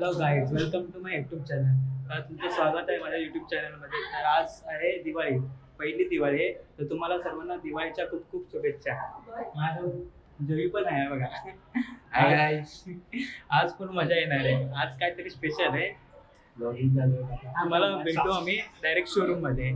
Hello guys, welcome to my YouTube channel. तर तुमचं स्वागत आहे माझ्या यूट्यूब चॅनलमध्ये. तर आज आहे दिवाळी, पहिली दिवाळी आहे. तर तुम्हाला सर्वांना दिवाळीच्या खूप खूप शुभेच्छा. माझं जवी पण आहे बघा. आज पण मजा येणार आहे. आज काहीतरी स्पेशल आहे. तुम्हाला भेटू आम्ही डायरेक्ट शोरूम मध्ये.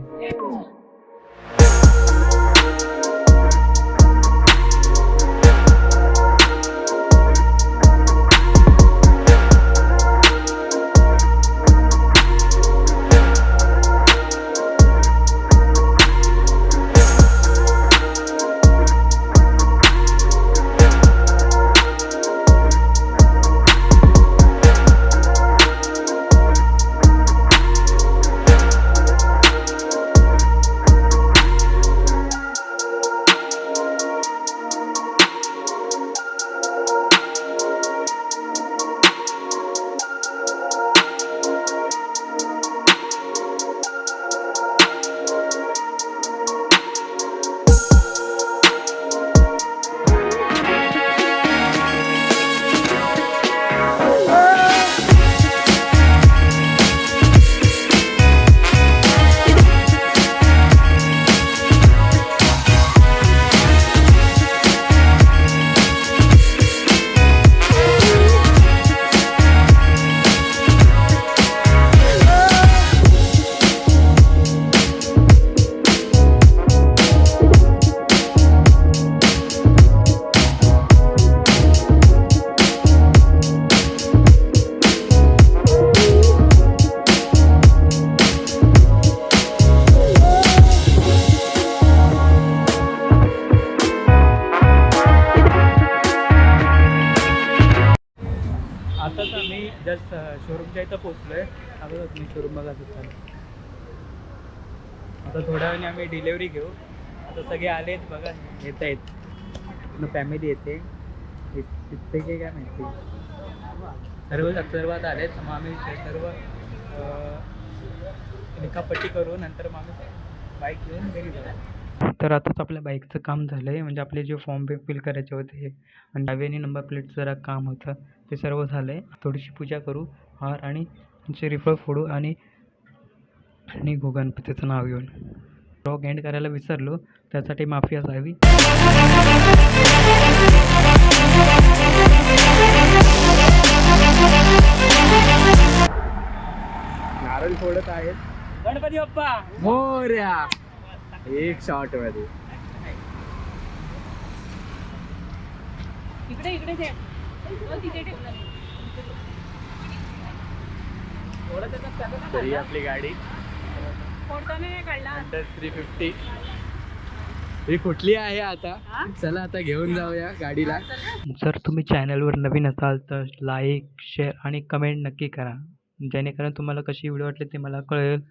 आताच आम्ही जस्ट शोरूमच्या इथं पोचलोय. आता तुम्ही शोरूम बघा चालू. आता थोड्या वेळाने आम्ही डिलेवरी घेऊ. आता सगळे आलेत बघा, येत आहेत. पूर्ण फॅमिली येते. तिथे काय माहिती सर्वात आलेत. मग आम्ही सर्व निकापट्टी करू, नंतर मग आम्ही बाईक घेऊन घरी जाऊ. तर आताच आपल्या बाईकचं काम झालं आहे. म्हणजे आपले जे फॉर्म फिल करायचे होते आणि डावी आणि नंबर प्लेटचं जरा काम होतं, ते सर्व झालं आहे. थोडीशी पूजा करू, हार आणि श्रीफळ फोडू आणि निघू गणपतीचं नाव घेऊन. ब्लॉग एंड करायला विसरलो, त्यासाठी माफी असावी. नारळ फोडत आहेत. गणपती बाप्पा मोरया. एक शॉट मध्ये इकडे इकडे दे. तरी आपली गाडी 350 ही कुठली आहे आता. चला आता घेऊन जाऊया गाडीला. जर तुम्ही चॅनलवर नवीन असाल तर लाईक, शेअर आणि कमेंट नक्की करा, जेणेकरून तुम्हाला कशी व्हिडिओ वाटली ते मला कळेल.